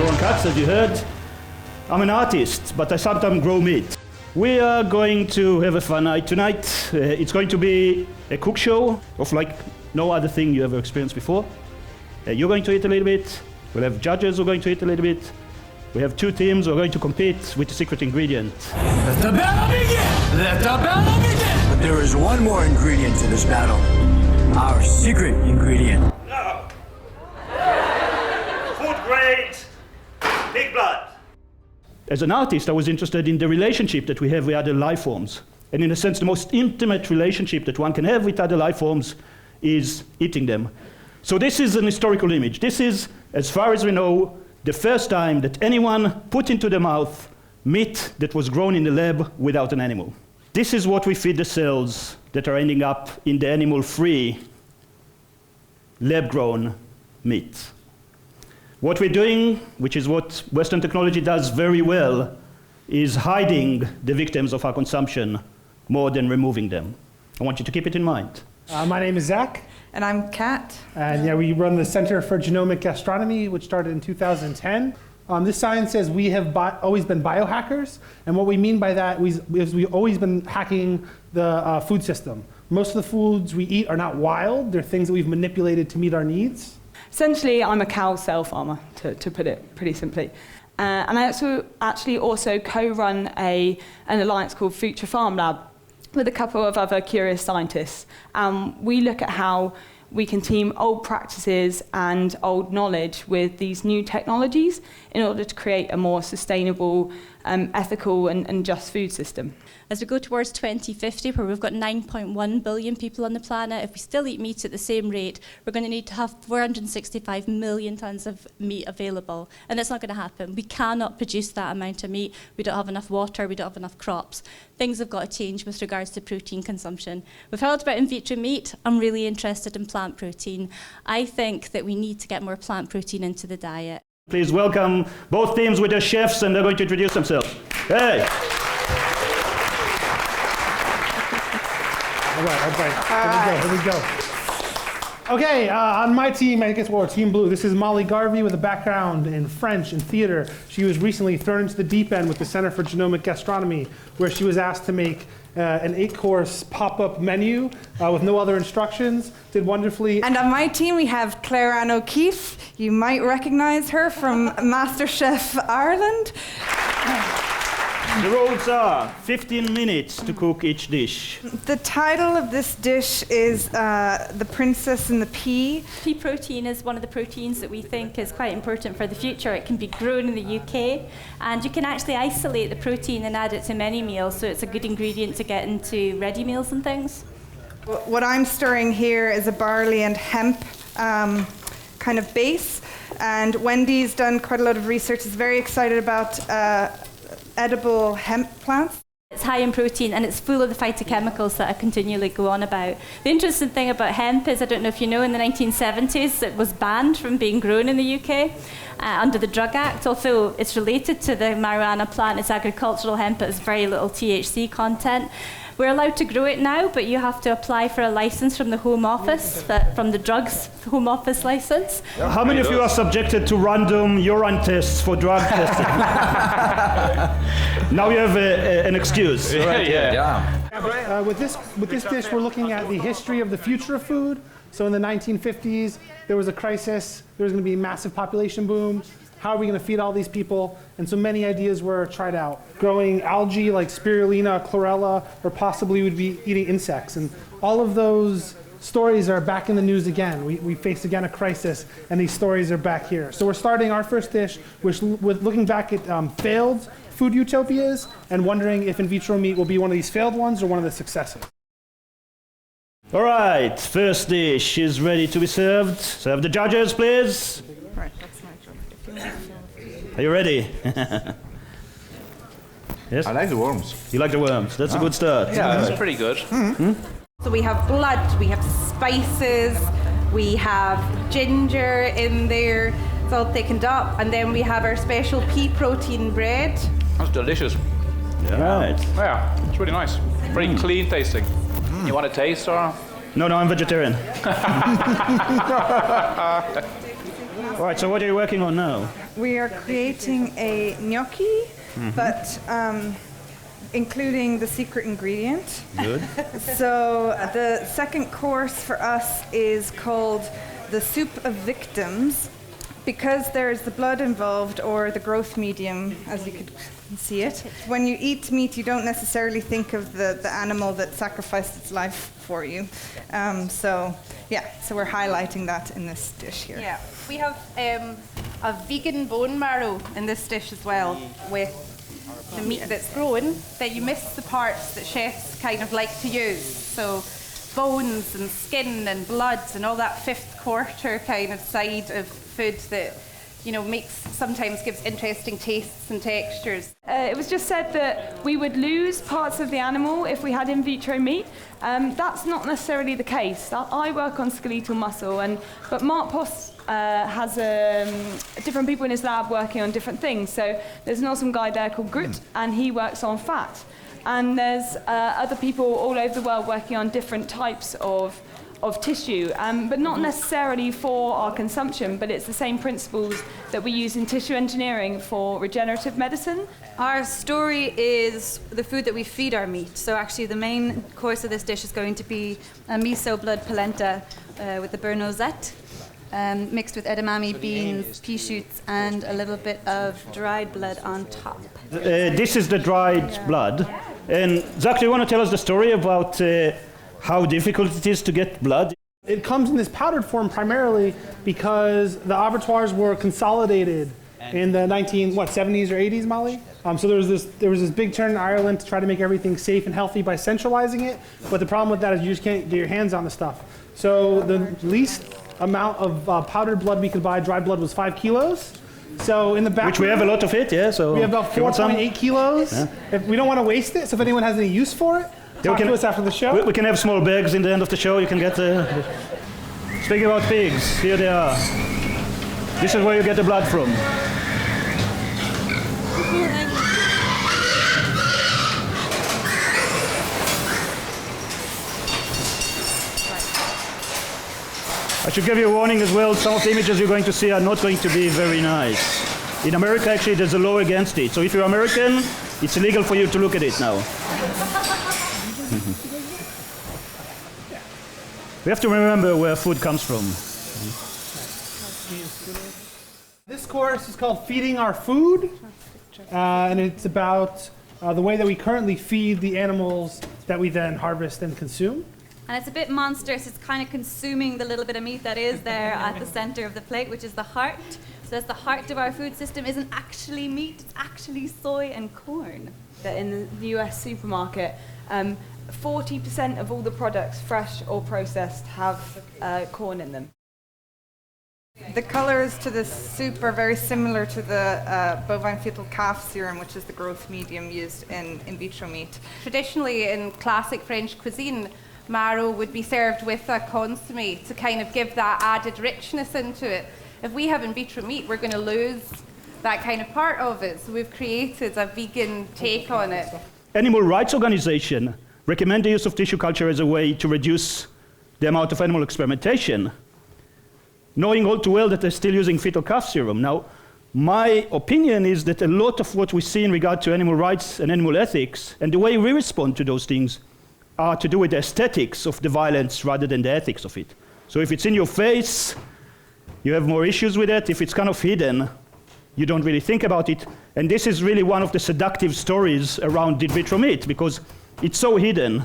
Oron Catts, as you heard. I'm an artist, but I sometimes grow meat. We are going to have a fun night tonight. It's going to be a cook show of like no other thing you ever experienced before. You're going to eat a little bit. We'll have judges who are going to eat a little bit. We have two teams who are going to compete with the secret ingredient. Let the battle begin! Let the battle begin! But there is one more ingredient to this battle. Our secret ingredient. No. Food grade, pig blood. As an artist, I was interested in the relationship that we have with other life forms. And in a sense, the most intimate relationship that one can have with other life forms is eating them. So this is an historical image. This is, as far as we know, the first time that anyone put into their mouth meat that was grown in the lab without an animal. This is what we feed the cells that are ending up in the animal-free, lab-grown meat. What we're doing, which is what Western technology does very well, is hiding the victims of our consumption more than removing them. I want you to keep it in mind. My name is Zack. And I'm Kat. And we run the Center for Genomic Gastronomy, which started in 2010. This sign says we have always been biohackers. And what we mean by that is we've always been hacking the food system. Most of the foods we eat are not wild. They're things that we've manipulated to meet our needs. Essentially, I'm a cow cell farmer, to put it pretty simply. And I actually also co-run an alliance called Future Farm Lab with a couple of other curious scientists. We look at how we can team old practices and old knowledge with these new technologies in order to create a more sustainable, ethical and just food system. As we go towards 2050, where we've got 9.1 billion people on the planet, if we still eat meat at the same rate, we're going to need to have 465 million tons of meat available. And that's not going to happen. We cannot produce that amount of meat. We don't have enough water. We don't have enough crops. Things have got to change with regards to protein consumption. We've heard about in vitro meat. I'm really interested in plant protein. I think that we need to get more plant protein into the diet. Please welcome both teams with their chefs, and they're going to introduce themselves. Hey! All right. Here we go. Okay, on my team, I guess we're Team Blue. This is Molly Garvey with a background in French and theater. She was recently thrown into the deep end with the Center for Genomic Gastronomy, where she was asked to make an 8-course pop-up menu with no other instructions. Did wonderfully. And on my team, we have Clare Anne O'Keefe. You might recognize her from MasterChef Ireland. The rules are 15 minutes to cook each dish. The title of this dish is The Princess and the Pea. Pea protein is one of the proteins that we think is quite important for the future. It can be grown in the UK, and you can actually isolate the protein and add it to many meals, so it's a good ingredient to get into ready meals and things. What I'm stirring here is a barley and hemp kind of base, and Wendy's done quite a lot of research. Is very excited about edible hemp plants. It's high in protein and it's full of the phytochemicals that I continually go on about. The interesting thing about hemp is, I don't know if you know, in the 1970s it was banned from being grown in the UK under the Drug Act. Although it's related to the marijuana plant, it's agricultural hemp, it has very little THC content. We're allowed to grow it now, but you have to apply for a license from the Home Office, from the Drugs Home Office license. How many of you are subjected to random urine tests for drug testing? Now you have an excuse. Right? Yeah. With this dish, we're looking at the history of the future of food. So in the 1950s, there was a crisis. There was going to be a massive population boom. How are we going to feed all these people? And so many ideas were tried out. Growing algae like spirulina, chlorella, or possibly we'd be eating insects. And all of those stories are back in the news again. We face again a crisis, and these stories are back here. So we're starting our first dish with looking back at failed food utopias and wondering if in vitro meat will be one of these failed ones or one of the successes. All right, first dish is ready to be served. Serve the judges, please. Right, that's my job. Are you ready? Yes? I like the worms. You like the worms? That's a good start. Yeah, that's pretty good. Mm-hmm. So we have blood, we have spices, we have ginger in there. It's all thickened up. And then we have our special pea protein bread. That's delicious. Yeah. Right. Yeah, it's really nice. Very clean tasting. You want a taste, or? No, I'm vegetarian. All right, so what are you working on now? We are creating a gnocchi, but including the secret ingredient. Good. So the second course for us is called the soup of victims, because there's the blood involved, or the growth medium, as you could see it. When you eat meat, you don't necessarily think of the animal that sacrificed its life for you. So we're highlighting that in this dish here. Yeah, we have a vegan bone marrow in this dish as well, with the meat that's grown, that you miss the parts that chefs kind of like to use. So bones and skin and bloods and all that fifth quarter kind of side of food that, you know, sometimes gives interesting tastes and textures. It was just said that we would lose parts of the animal if we had in vitro meat. That's not necessarily the case. I work on skeletal muscle, but Mark Post has different people in his lab working on different things. So there's an awesome guy there called Groot, and he works on fat. And there's other people all over the world working on different types of tissue, but not necessarily for our consumption, but it's the same principles that we use in tissue engineering for regenerative medicine. Our story is the food that we feed our meat. So actually the main course of this dish is going to be a miso blood polenta with the beurre noisette, mixed with edamame beans, pea shoots, and a little bit of dried blood on top. This is the dried blood. And Zack, do you want to tell us the story about how difficult it is to get blood? It comes in this powdered form primarily because the abattoirs were consolidated in the 70s or 80s, Molly? So there was this big turn in Ireland to try to make everything safe and healthy by centralizing it. But the problem with that is you just can't get your hands on the stuff. So the least amount of powdered blood we could buy, dried blood, was 5 kilos. So in the back, which we have a lot of it, yeah. So we have about 4.8 kilos. Yeah. If we don't want to waste it, so if anyone has any use for it, talk to us after the show. We can have small bags in the end of the show. You can get. Speaking about pigs, here they are. This is where you get the blood from. I should give you a warning as well, some of the images you're going to see are not going to be very nice. In America, actually, there's a law against it. So if you're American, it's illegal for you to look at it now. We have to remember where food comes from. This course is called Feeding Our Food, and it's about the way that we currently feed the animals that we then harvest and consume. And it's a bit monstrous. It's kind of consuming the little bit of meat that is there at the center of the plate, which is the heart. So that's the heart of our food system. Isn't actually meat, it's actually soy and corn. In the US supermarket, 40% of all the products, fresh or processed, have corn in them. The colours to this soup are very similar to the bovine fetal calf serum, which is the growth medium used in vitro meat. Traditionally, in classic French cuisine, marrow would be served with a consommé to kind of give that added richness into it. If we have in vitro meat, we're going to lose that kind of part of it. So we've created a vegan take on it. Animal rights organizations recommend the use of tissue culture as a way to reduce the amount of animal experimentation, knowing all too well that they're still using fetal calf serum. Now, my opinion is that a lot of what we see in regard to animal rights and animal ethics, and the way we respond to those things, are to do with the aesthetics of the violence rather than the ethics of it. So if it's in your face, you have more issues with it. If it's kind of hidden, you don't really think about it. And this is really one of the seductive stories around in vitro meat, because it's so hidden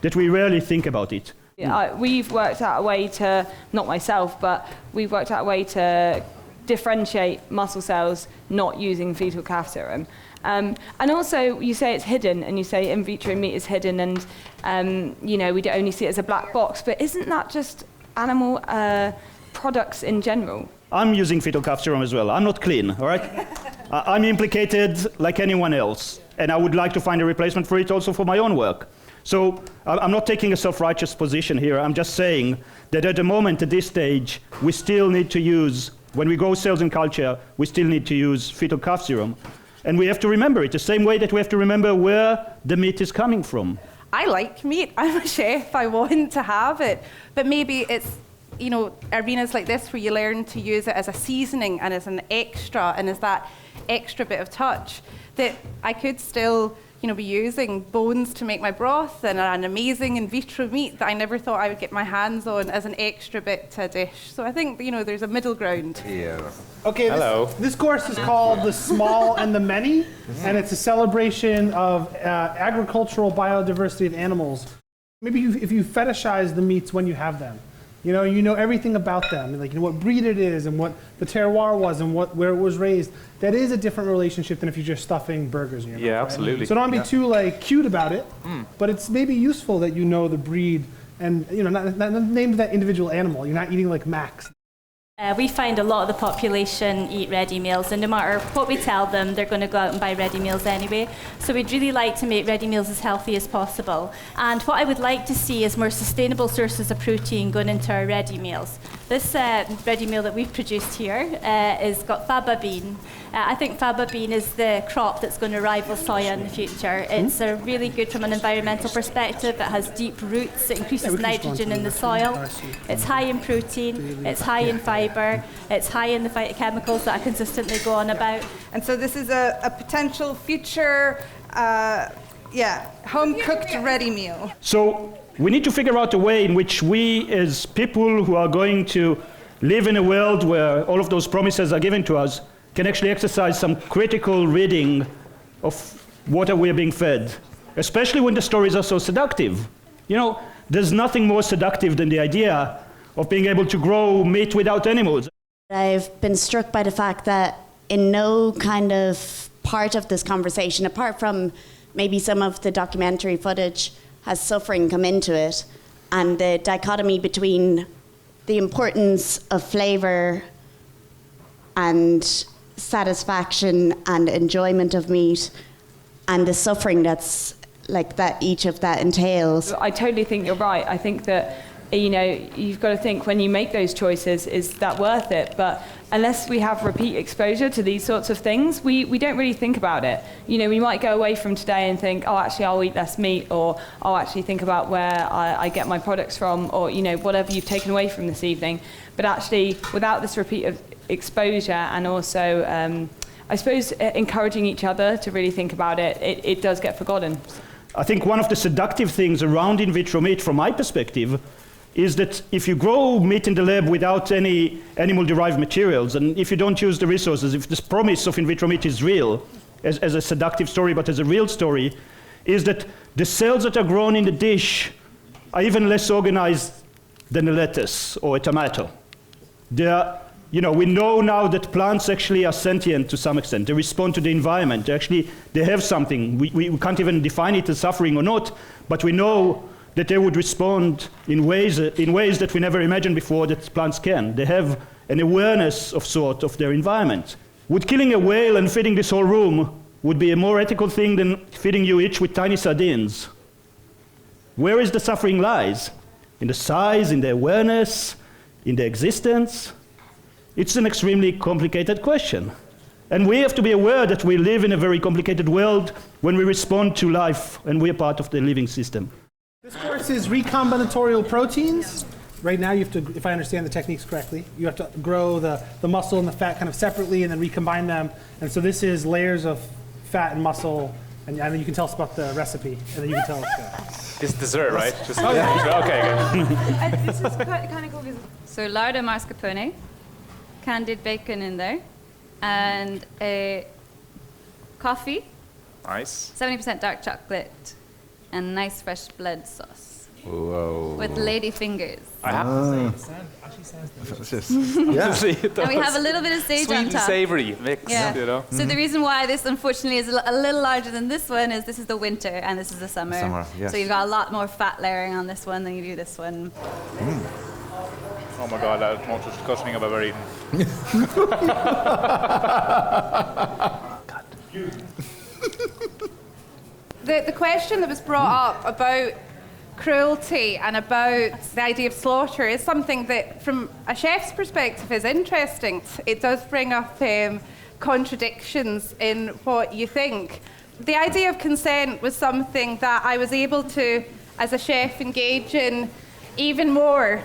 that we rarely think about it. Yeah, we've worked out a way to, not myself, but we've worked out a way to differentiate muscle cells not using fetal calf serum. And also, you say it's hidden, and you say in vitro meat is hidden, and we only see it as a black box. But isn't that just animal products in general? I'm using fetal calf serum as well. I'm not clean, all right? I'm implicated like anyone else, and I would like to find a replacement for it also for my own work. So I'm not taking a self-righteous position here. I'm just saying that at the moment, at this stage, we still need to use, when we grow cells in culture, we still need to use fetal calf serum. And we have to remember it, the same way that we have to remember where the meat is coming from. I like meat. I'm a chef. I want to have it. But maybe it's you know, arenas like this where you learn to use it as a seasoning and as an extra and as that extra bit of touch, that I could still, you know, be using bones to make my broth and an amazing in vitro meat that I never thought I would get my hands on as an extra bit to a dish. So I think, you know, there's a middle ground. Yeah. Okay, this course is called The Small and the Many, and it's a celebration of agricultural biodiversity of animals. Maybe if you fetishize the meats when you have them, you know everything about them, like you know what breed it is and what the terroir was and where it was raised. That is a different relationship than if you're just stuffing burgers in your mouth. Yeah, right? absolutely. So don't be too like cute about it, but it's maybe useful that you know the breed and you know not named that individual animal. You're not eating like Max. We find a lot of the population eat ready meals, and no matter what we tell them, they're going to go out and buy ready meals anyway. So we'd really like to make ready meals as healthy as possible. And what I would like to see is more sustainable sources of protein going into our ready meals. This ready meal that we've produced here is got faba bean. I think faba bean is the crop that's going to rival soya in the future. It's really good from an environmental perspective. It has deep roots. It increases nitrogen in the soil. It's high in protein. It's high in fibre. It's high in the phytochemicals that I consistently go on about. And so this is a potential future, home-cooked ready meal. So we need to figure out a way in which we, as people who are going to live in a world where all of those promises are given to us, can actually exercise some critical reading of what we are being fed, especially when the stories are so seductive. You know, there's nothing more seductive than the idea of being able to grow meat without animals. I've been struck by the fact that in no kind of part of this conversation, apart from maybe some of the documentary footage, has suffering come into it, and the dichotomy between the importance of flavour and satisfaction and enjoyment of meat and the suffering that's like that each of that entails. I totally think you're right. I think that, you know, you've got to think when you make those choices, is that worth it? But unless we have repeat exposure to these sorts of things, we don't really think about it. You know, we might go away from today and think, oh, actually, I'll eat less meat, or I'll actually think about where I get my products from, or, you know, whatever you've taken away from this evening. But actually, without this repeat of exposure and also, I suppose, encouraging each other to really think about it, it does get forgotten. I think one of the seductive things around in vitro meat, from my perspective, is that if you grow meat in the lab without any animal-derived materials, and if you don't use the resources, if this promise of in vitro meat is real, as a seductive story, but as a real story, is that the cells that are grown in the dish are even less organized than a lettuce or a tomato. They are, you know, we know now that plants actually are sentient to some extent. They respond to the environment. They have something. We can't even define it as suffering or not, but we know that they would respond in ways that we never imagined before that plants can. They have an awareness of sort of their environment. Would killing a whale and feeding this whole room would be a more ethical thing than feeding you each with tiny sardines? Where is the suffering lies? In the size, in the awareness, in the existence? It's an extremely complicated question. And we have to be aware that we live in a very complicated world when we respond to life and we are part of the living system. This course is recombinatorial proteins. Right now you have to, if I understand the techniques correctly, you have to grow the muscle and the fat kind of separately and then recombine them. And so this is layers of fat and muscle, and then you can tell us about the recipe, and then you can tell us. It's dessert, right? Just Oh, yeah. Okay, good. This is kind of cool. So lardo mascarpone, candied bacon in there, and a coffee, Nice. 70% dark chocolate, and nice fresh blood sauce. Whoa. With lady fingers. I have to say, it actually sounds Yeah. And we have a little bit of sage sweet on top. and savory mix, Yeah. you know. So the reason why this unfortunately is a little larger than this one is this is the winter and this is the summer. Yes. So you've got a lot more fat layering on this one than you do this one. Oh my God, that's much disgusting I've ever eaten. The question that was brought up about cruelty and about the idea of slaughter is something that, from a chef's perspective, is interesting. It does bring up contradictions in what you think. The idea of consent was something that I was able to, as a chef, engage in even more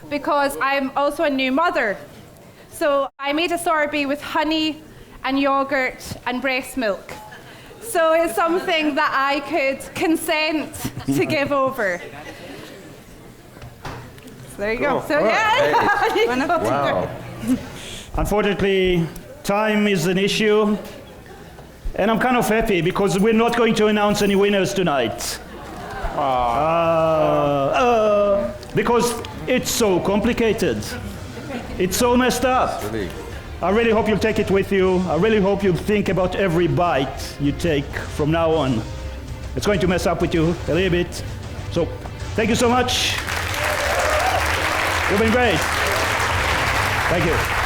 because I'm also a new mother. So I made a sorbet with honey and yogurt and breast milk. So it's something that I could consent to give over. So there you go. So yeah. Wow. Unfortunately, time is an issue. And I'm kind of happy because we're not going to announce any winners tonight. Because it's so complicated. It's so messed up. I really hope you'll take it with you. I really hope you'll think about every bite you take from now on. It's going to mess up with you a little bit. So, thank you so much. You've been great. Thank you.